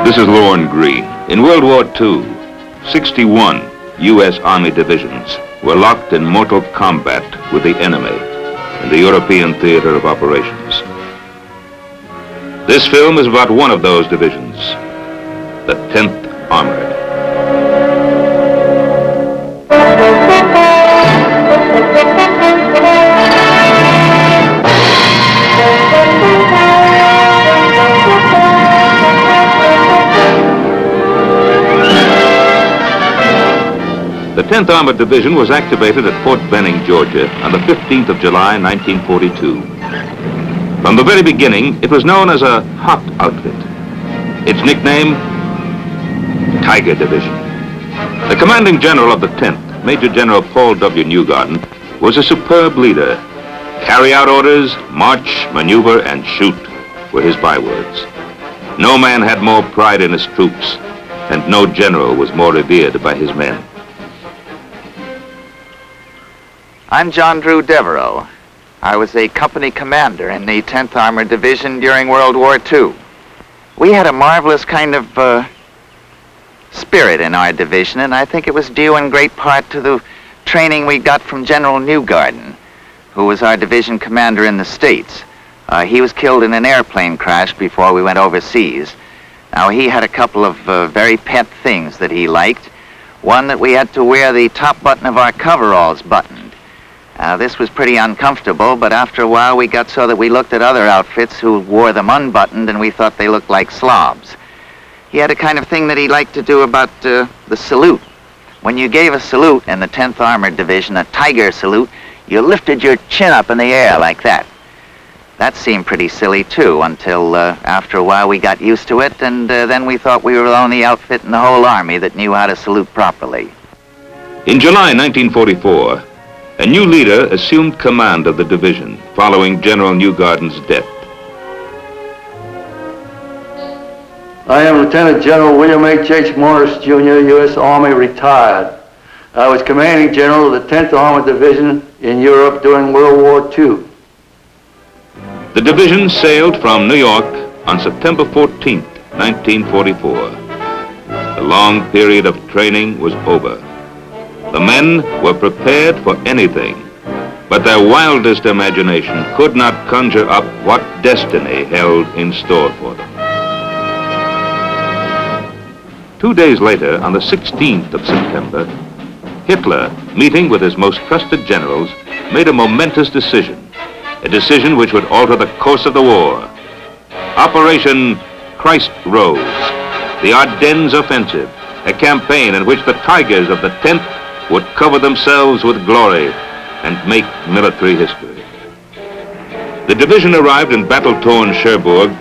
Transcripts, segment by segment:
This is Lorne Greene. In World War II, 61 U.S. Army divisions were locked in mortal combat with the enemy in the European theater of operations. This film is about one of those divisions, the 10th Armored. The 10th Armored Division was activated at Fort Benning, Georgia on the 15th of July, 1942. From the very beginning, it was known as a hot outfit. Its nickname, Tiger Division. The commanding general of the 10th, Major General Paul W. Newgarden, was a superb leader. Carry out orders, march, maneuver, and shoot were his bywords. No man had more pride in his troops, and no general was more revered by his men. I'm John Drew Devereaux. I was a company commander in the 10th Armored Division during World War II. We had a marvelous kind of spirit in our division, and I think it was due in great part to the training we got from General Newgarden, who was our division commander in the States. He was killed in an airplane crash before we went overseas. Now, he had a couple of very pet things that he liked. One, that we had to wear the top button of our coveralls buttoned. This was pretty uncomfortable, but after a while we got so that we looked at other outfits who wore them unbuttoned and we thought they looked like slobs. He had a kind of thing that he liked to do about the salute. When you gave a salute in the 10th Armored Division, a tiger salute, you lifted your chin up in the air like that. That seemed pretty silly too, until after a while we got used to it, and then we thought we were the only outfit in the whole Army that knew how to salute properly. In July 1944, a new leader assumed command of the division following General Newgarden's death. I am Lieutenant General William H. Morris, Jr., U.S. Army, retired. I was commanding general of the 10th Armored Division in Europe during World War II. The division sailed from New York on September 14th, 1944. The long period of training was over. The men were prepared for anything, but their wildest imagination could not conjure up what destiny held in store for them. 2 days later, on the 16th of September, Hitler, meeting with his most trusted generals, made a momentous decision, a decision which would alter the course of the war. Operation Christ Rose, the Ardennes Offensive, a campaign in which the Tigers of the 10th would cover themselves with glory and make military history. The division arrived in battle-torn Cherbourg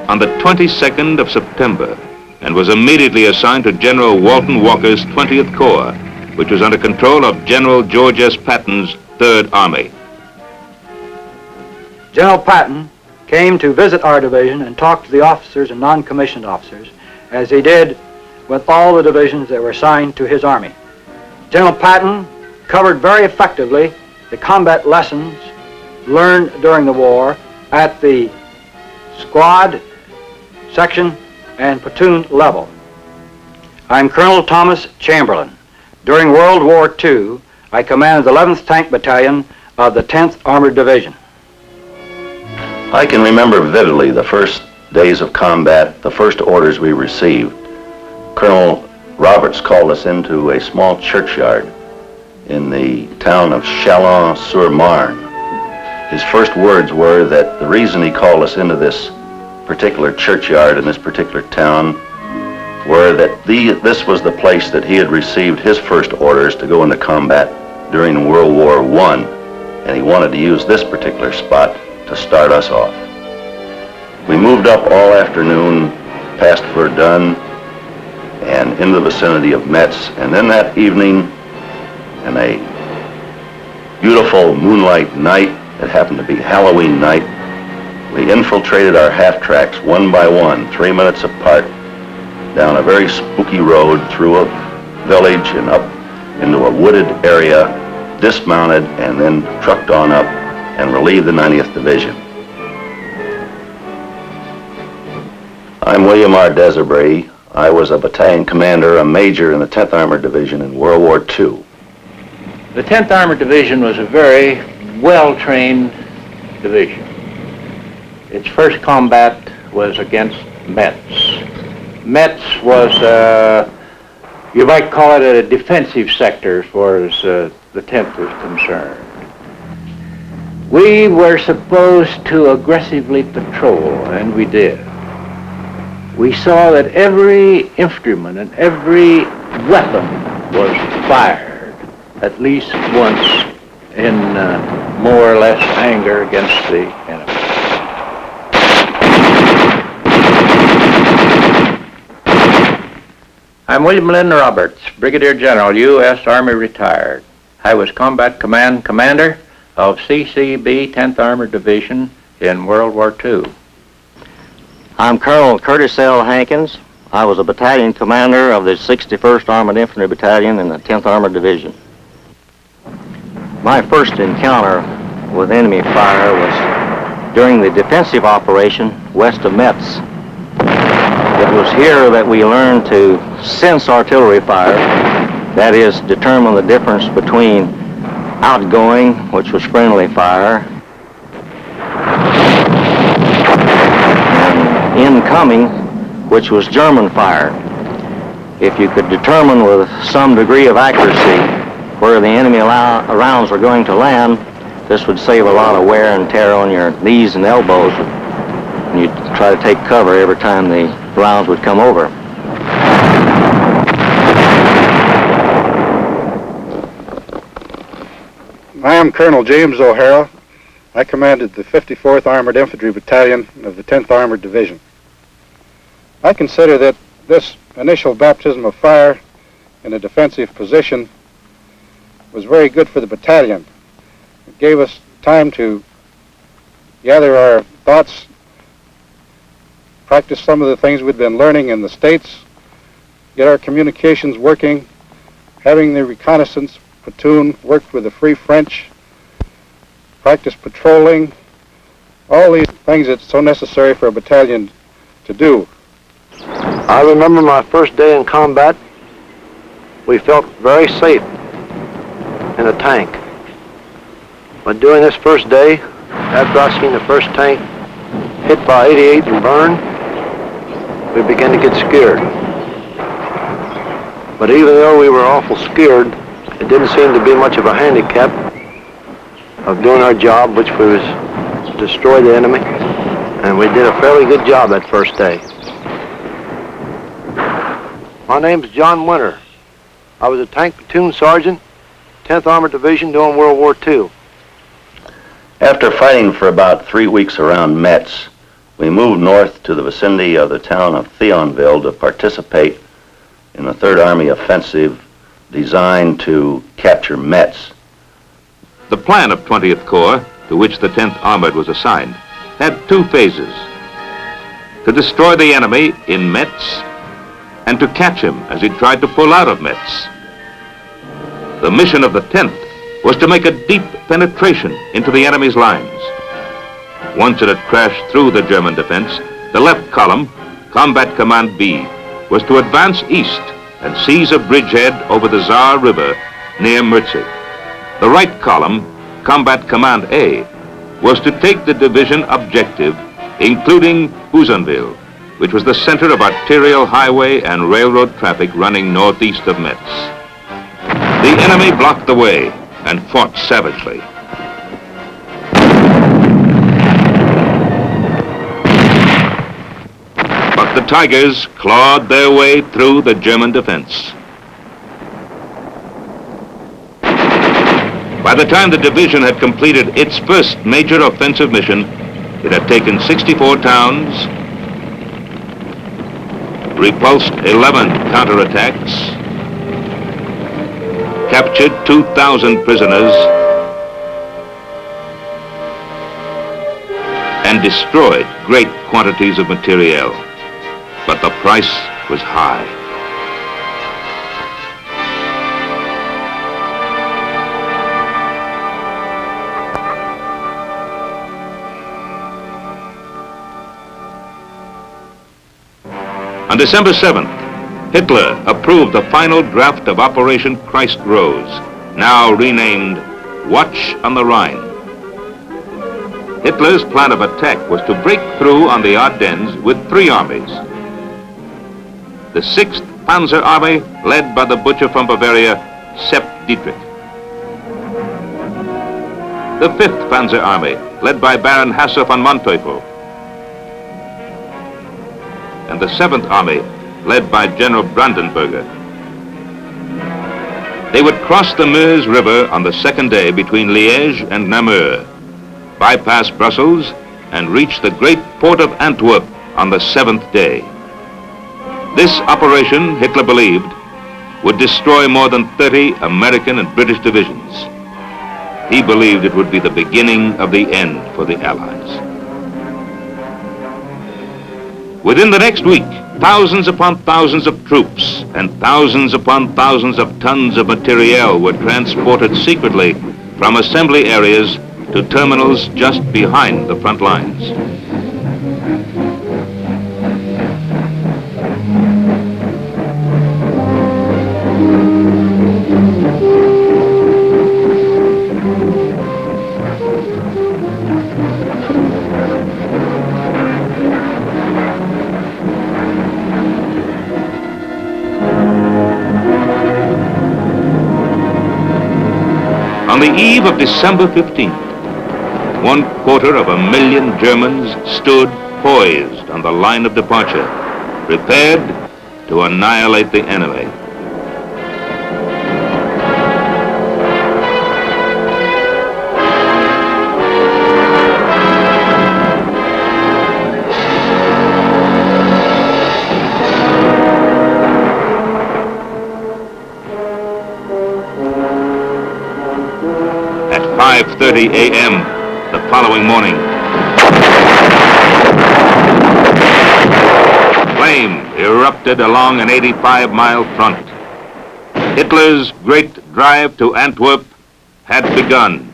on the 22nd of September and was immediately assigned to General Walton Walker's 20th Corps, which was under control of General George S. Patton's 3rd Army. General Patton came to visit our division and talk to the officers and non-commissioned officers, as he did with all the divisions that were assigned to his army. General Patton covered very effectively the combat lessons learned during the war at the squad, section, and platoon level. I'm Colonel Thomas Chamberlain. During World War II, I commanded the 11th Tank Battalion of the 10th Armored Division. I can remember vividly the first days of combat, the first orders we received. Colonel Roberts called us into a small churchyard in the town of Chalon-sur-Marne. His first words were that the reason he called us into this particular churchyard in this particular town were that this was the place that he had received his first orders to go into combat during World War I, and he wanted to use this particular spot to start us off. We moved up all afternoon past Verdun and into the vicinity of Metz, and then that evening, in a beautiful moonlight night, it happened to be Halloween night, we infiltrated our half-tracks one by one, 3 minutes apart, down a very spooky road through a village and up into a wooded area, dismounted, and then trucked on up and relieved the 90th Division. I'm William R. Desobry. I was a battalion commander, a major in the 10th Armored Division in World War II. The 10th Armored Division was a very well-trained division. Its first combat was against Metz. Metz was, you might call it a defensive sector as far as the 10th was concerned. We were supposed to aggressively patrol, and we did. We saw that every instrument and every weapon was fired at least once in more or less anger against the enemy. I'm William Lynn Roberts, Brigadier General, U.S. Army retired. I was Combat Command Commander of CCB 10th Armored Division in World War II. I'm Colonel Curtis L. Hankins. I was a battalion commander of the 61st Armored Infantry Battalion in the 10th Armored Division. My first encounter with enemy fire was during the defensive operation west of Metz. It was here that we learned to sense artillery fire, that is, determine the difference between outgoing, which was friendly fire, and incoming, which was German fire. If you could determine with some degree of accuracy where the enemy rounds were going to land, this would save a lot of wear and tear on your knees and elbows when you try to take cover every time the rounds would come over. I am Colonel James O'Hara. I commanded the 54th Armored Infantry Battalion of the 10th Armored Division. I consider that this initial baptism of fire in a defensive position was very good for the battalion. It gave us time to gather our thoughts, practice some of the things we'd been learning in the States, get our communications working, having the reconnaissance platoon worked with the Free French, practice patrolling, all these things that's so necessary for a battalion to do. I remember my first day in combat. We felt very safe in a tank. But during this first day, after I seen the first tank hit by 88 and burn, we began to get scared. But even though we were awful scared, it didn't seem to be much of a handicap of doing our job, which was to destroy the enemy. And we did a fairly good job that first day. My name's John Winter. I was a tank platoon sergeant, 10th Armored Division during World War II. After fighting for about 3 weeks around Metz, we moved north to the vicinity of the town of Thionville to participate in the 3rd Army offensive designed to capture Metz. The plan of 20th Corps, to which the 10th Armored was assigned, had 2 phases: to destroy the enemy in Metz and to catch him as he tried to pull out of Metz. The mission of the 10th was to make a deep penetration into the enemy's lines. Once it had crashed through the German defense, the left column, Combat Command B, was to advance east and seize a bridgehead over the Saar River near Metz. The right column, Combat Command A, was to take the division objective, including Husenville, which was the center of arterial highway and railroad traffic running northeast of Metz. The enemy blocked the way and fought savagely. But the Tigers clawed their way through the German defense. By the time the division had completed its first major offensive mission, it had taken 64 towns, repulsed 11 counterattacks, captured 2,000 prisoners, and destroyed great quantities of materiel. But the price was high. On December 7th, Hitler approved the final draft of Operation Christ Rose, now renamed Watch on the Rhine. Hitler's plan of attack was to break through on the Ardennes with 3 armies. The 6th Panzer Army, led by the butcher from Bavaria, Sepp Dietrich. The 5th Panzer Army, led by Baron Hasse von Manteuffel. And the 7th Army, led by General Brandenberger. They would cross the Meuse River on the 2nd day between Liège and Namur, bypass Brussels, and reach the great port of Antwerp on the 7th day. This operation, Hitler believed, would destroy more than 30 American and British divisions. He believed it would be the beginning of the end for the Allies. Within the next week, thousands upon thousands of troops and thousands upon thousands of tons of materiel were transported secretly from assembly areas to terminals just behind the front lines. On the eve of December 15th, 250,000 Germans stood poised on the line of departure, prepared to annihilate the enemy. At 5:30 a.m. the following morning, flame erupted along an 85-mile front. Hitler's great drive to Antwerp had begun.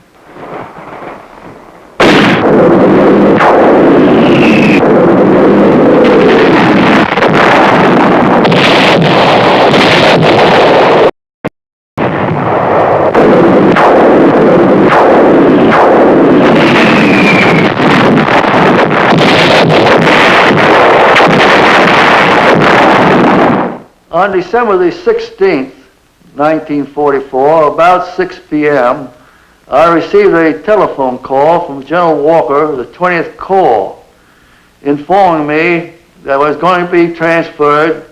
On December the 16th, 1944, about 6 p.m., I received a telephone call from General Walker of the 20th Corps, informing me that I was going to be transferred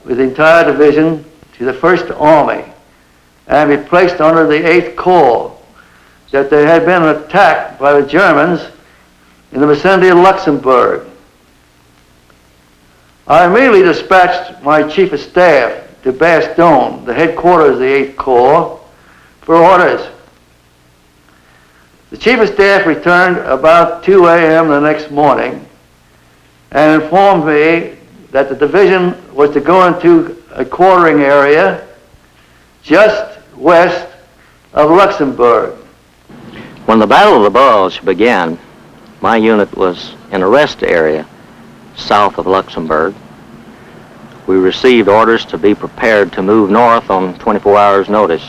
with the entire division to the 1st Army and be placed under the 8th Corps, that there had been an attack by the Germans in the vicinity of Luxembourg. I immediately dispatched my Chief of Staff to Bastogne, the headquarters of the 8th Corps, for orders. The Chief of Staff returned about 2 a.m. the next morning and informed me that the division was to go into a quartering area just west of Luxembourg. When the Battle of the Bulge began, my unit was in a rest area south of Luxembourg. We received orders to be prepared to move north on 24 hours' notice.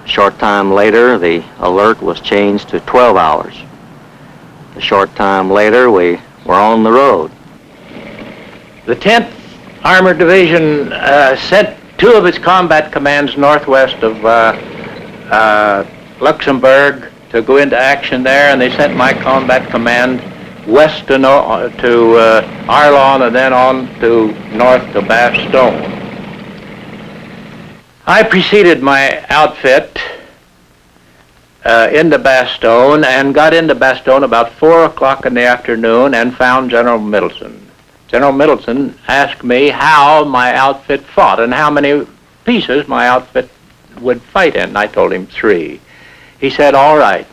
A short time later, the alert was changed to 12 hours. A short time later, we were on the road. The 10th Armored Division sent 2 of its combat commands northwest of Luxembourg to go into action there, and they sent my combat command west to Arlon and then on to north to Bastogne. I preceded my outfit into Bastogne and got into Bastogne about 4 o'clock in the afternoon and found General Middleton. General Middleton asked me how my outfit fought and how many pieces my outfit would fight in. I told him 3. He said, all right.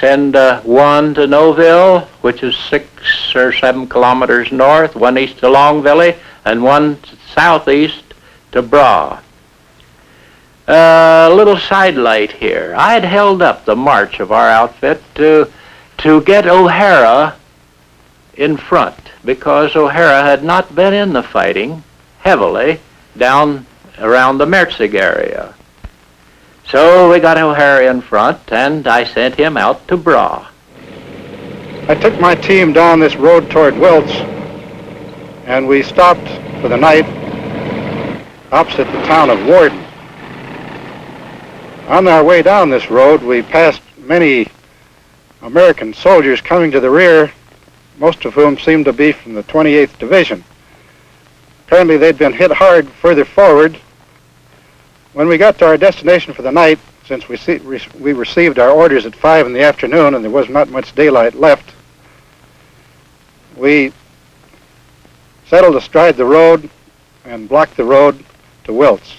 Send 1 to Noville, which is 6 or 7 kilometers north, 1 east to Longville, and 1 southeast to Bras. A little sidelight here. I had held up the march of our outfit to get O'Hara in front, because O'Hara had not been in the fighting, heavily down around the Metz area. So we got O'Hara in front, and I sent him out to Bra. I took my team down this road toward Wiltz, and we stopped for the night opposite the town of Warden. On our way down this road, we passed many American soldiers coming to the rear, most of whom seemed to be from the 28th Division. Apparently they'd been hit hard further forward. When we got to our destination for the night, since we received our orders at 5 in the afternoon and there was not much daylight left, we settled astride the road and blocked the road to Wiltz.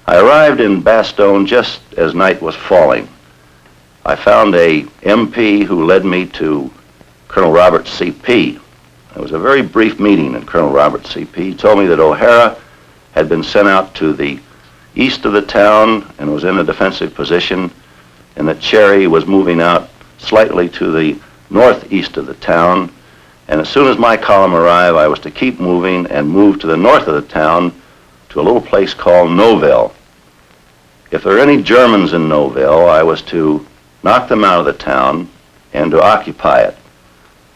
I arrived in Bastogne just as night was falling. I found a MP who led me to Colonel Robert C.P. It was a very brief meeting, and Colonel Robert C.P. told me that O'Hara had been sent out to the east of the town and was in a defensive position, and that Cherry was moving out slightly to the northeast of the town. And as soon as my column arrived, I was to keep moving and move to the north of the town to a little place called Noville. If there were any Germans in Noville, I was to knock them out of the town and to occupy it.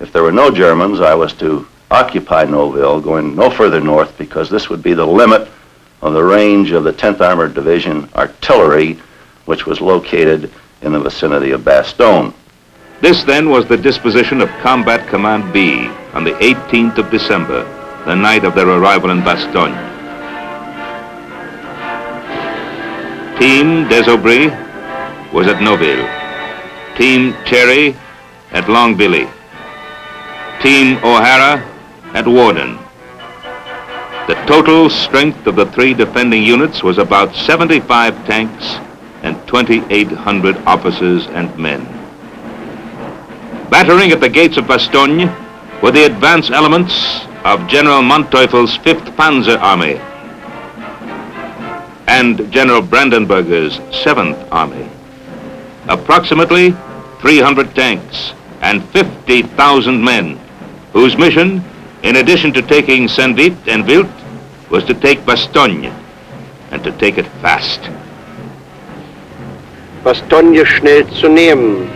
If there were no Germans, I was to occupy Noville, going no further north, because this would be the limit of the range of the 10th Armored Division artillery, which was located in the vicinity of Bastogne. This then was the disposition of Combat Command B on the 18th of December, the night of their arrival in Bastogne. Team Desobry was at Noville. Team Cherry at Longbilly. Team O'Hara at Warden. The total strength of the three defending units was about 75 tanks and 2,800 officers and men. Battering at the gates of Bastogne were the advance elements of General Manteuffel's 5th Panzer Army and General Brandenberger's 7th Army. Approximately 300 tanks and 50,000 men, whose mission, in addition to taking Saint-Vit and Wild, was to take Bastogne, and to take it fast. Bastogne schnell zu nehmen.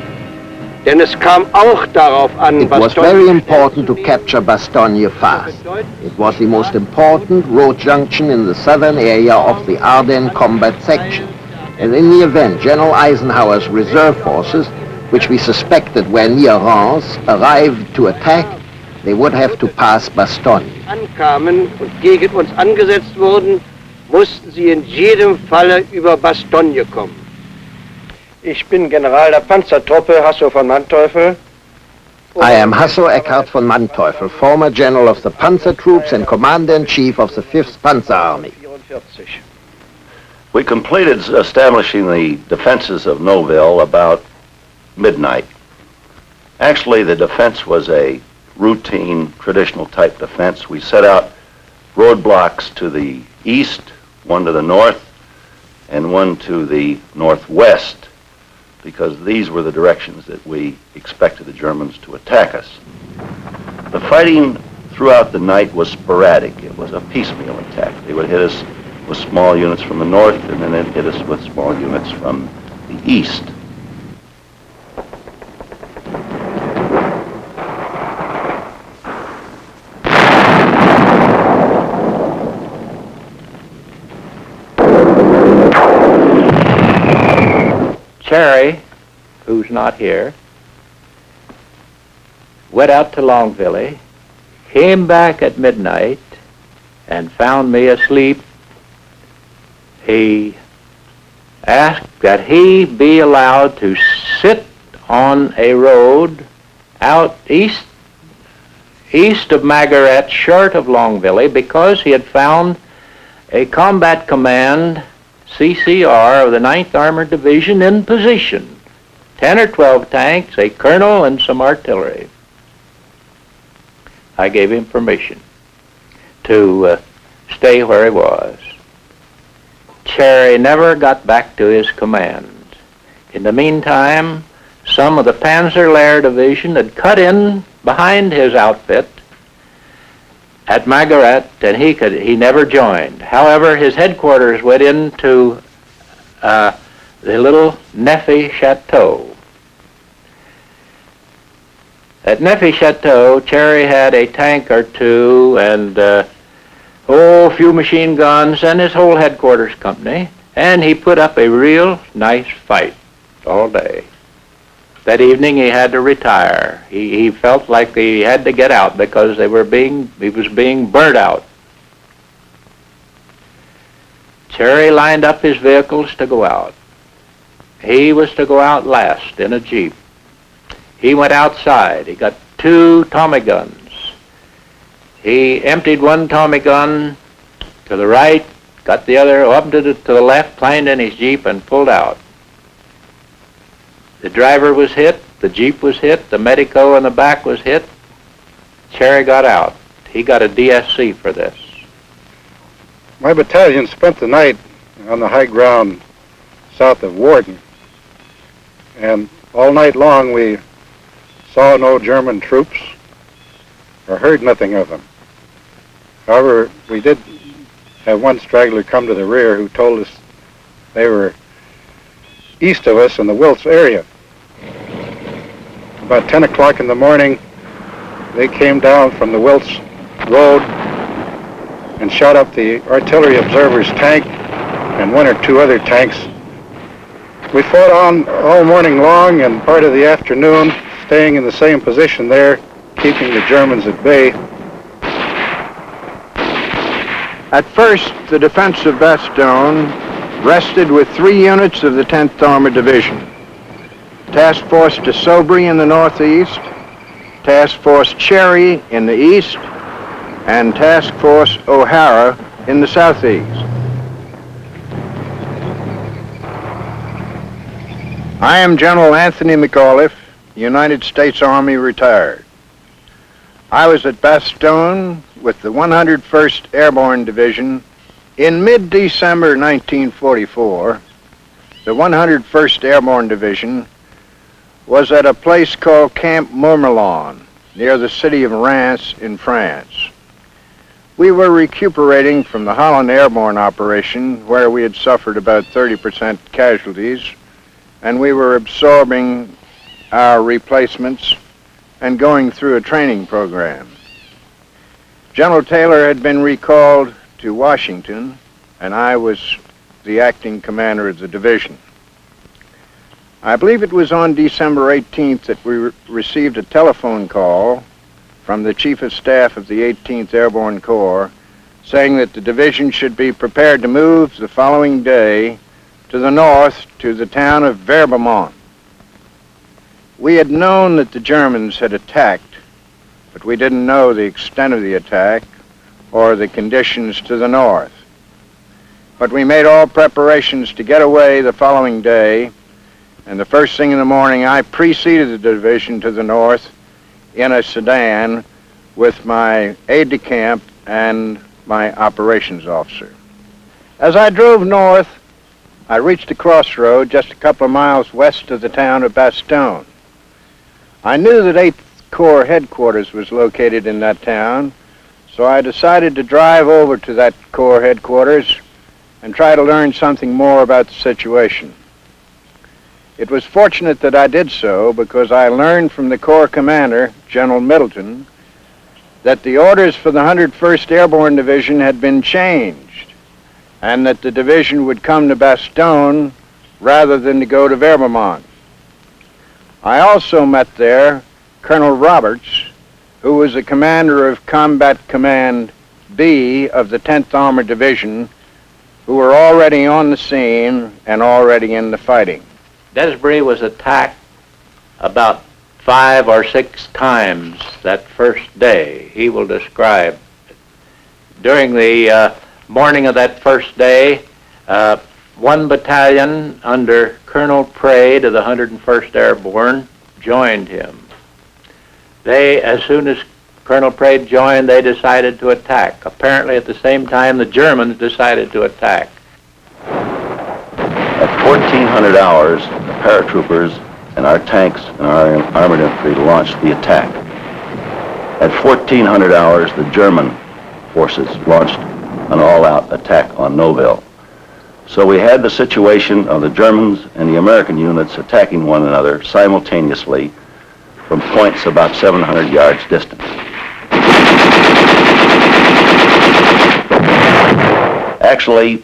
Denn es kam auch darauf an, It was very important to capture Bastogne fast. It was the most important road junction in the southern area of the Ardennes combat section. And in the event General Eisenhower's reserve forces, which we suspected were near Reims, arrived to attack, they would have to pass Bastogne. Ankamen und gegen uns angesetzt wurden, mussten sie in jedem Falle über Bastogne kommen. Ich bin General der Panzertruppe Hasso von Manteuffel. I am Hasso Eckhard von Manteuffel, former general of the Panzer Troops and commander-in-chief of the 5th Panzer Army. We completed establishing the defenses of Noville about midnight. Actually, the defense was a routine, traditional type defense. We set out roadblocks to the east, one to the north, and one to the northwest, because these were the directions that we expected the Germans to attack us. The fighting throughout the night was sporadic. It was a piecemeal attack. They would hit us with small units from the north, and then they'd hit us with small units from the east. Cherry, who's not here, went out to Longbilly, came back at midnight, and found me asleep. He asked that he be allowed to sit on a road out east of Margaret, short of Longbilly, because he had found a combat command CCR of the 9th Armored Division in position. 10 or 12 tanks, a colonel, and some artillery. I gave him permission to stay where he was. Cherry never got back to his command. In the meantime, some of the Panzer Lehr Division had cut in behind his outfit at Margaret, and he never joined. However, his headquarters went into the little Neffy Chateau. At Neffy Chateau, Cherry had a tank or two and a few machine guns and his whole headquarters company, and he put up a real nice fight all day. That evening he had to retire. He felt like he had to get out because he was being burnt out. Cherry lined up his vehicles to go out. He was to go out last in a Jeep. He went outside. He got 2 Tommy guns. He emptied one Tommy gun to the right, got the other up to the left, climbed in his Jeep, and pulled out. The driver was hit, the Jeep was hit, the medico in the back was hit. Cherry got out. He got a DSC for this. My battalion spent the night on the high ground south of Warden, and all night long we saw no German troops or heard nothing of them. However, we did have one straggler come to the rear who told us they were east of us in the Wiltz area. About 10 o'clock in the morning, they came down from the Wiltz road and shot up the artillery observer's tank and 1 or 2 other tanks. We fought on all morning long and part of the afternoon, staying in the same position there, keeping the Germans at bay. At first, the defense of Bastogne rested with 3 units of the 10th Armored Division. Task Force Desobry in the northeast, Task Force Cherry in the east, and Task Force O'Hara in the southeast. I am General Anthony McAuliffe, United States Army retired. I was at Bastogne with the 101st Airborne Division in mid-December 1944. The 101st Airborne Division was at a place called Camp Mourmelon, near the city of Reims in France. We were recuperating from the Holland Airborne operation, where we had suffered about 30% casualties, and we were absorbing our replacements and going through a training program. General Taylor had been recalled to Washington, and I was the acting commander of the division. I believe it was on December 18th that we received a telephone call from the Chief of Staff of the 18th Airborne Corps saying that the division should be prepared to move the following day to the north to the town of Verbemont. We had known that the Germans had attacked, but we didn't know the extent of the attack or the conditions to the north. But we made all preparations to get away the following day, and the first thing in the morning I preceded the division to the north in a sedan with my aide-de-camp and my operations officer. As I drove north, I reached a crossroad just a couple of miles west of the town of Bastogne. I knew that 8th Corps headquarters was located in that town, so I decided to drive over to that Corps headquarters and try to learn something more about the situation. It was fortunate that I did so because I learned from the Corps commander, General Middleton, that the orders for the 101st Airborne Division had been changed and that the division would come to Bastogne rather than to go to Verbemont. I also met there Colonel Roberts, who was the commander of Combat Command B of the 10th Armored Division, who were already on the scene and already in the fighting. Desobry was attacked about 5 or 6 times that first day. He will describe it. During the morning of that first day, one battalion under Colonel Praed of the 101st Airborne joined him. They, as soon as Colonel Praed joined, they decided to attack. Apparently at the same time, the Germans decided to attack. At 1400 hours, the paratroopers and our tanks and our armored infantry launched the attack. At 1400 hours, the German forces launched an all-out attack on Noville. So we had the situation of the Germans and the American units attacking one another simultaneously from points about 700 yards distant. Actually,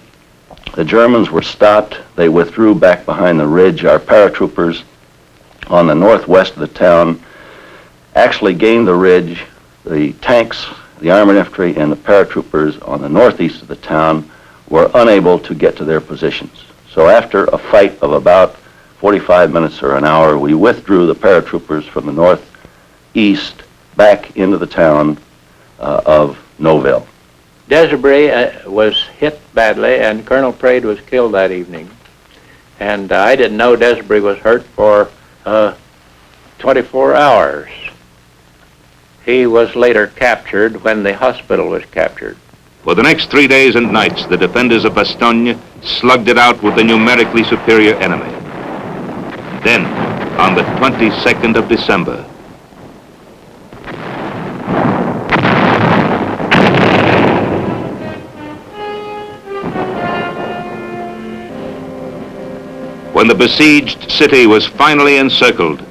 the Germans were stopped. They withdrew back behind the ridge. Our paratroopers on the northwest of the town actually gained the ridge. The tanks, the armored infantry, and the paratroopers on the northeast of the town were unable to get to their positions. So after a fight of about 45 minutes or an hour, we withdrew the paratroopers from the northeast back into the town of Noville. Desobry was hit badly, and Colonel Praed was killed that evening. And I didn't know Desobry was hurt for 24 hours. He was later captured when the hospital was captured. For the next 3 days and nights, the defenders of Bastogne slugged it out with the numerically superior enemy. Then, on the 22nd of December, when the besieged city was finally encircled,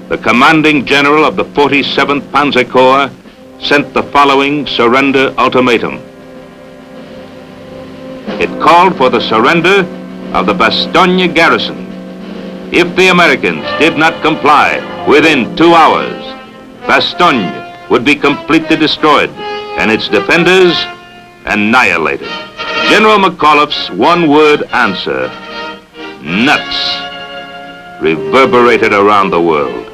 the commanding general of the 47th Panzer Corps sent the following surrender ultimatum. It called for the surrender of the Bastogne garrison. If the Americans did not comply within 2 hours, Bastogne would be completely destroyed and its defenders annihilated. General McAuliffe's one-word answer, nuts, reverberated around the world.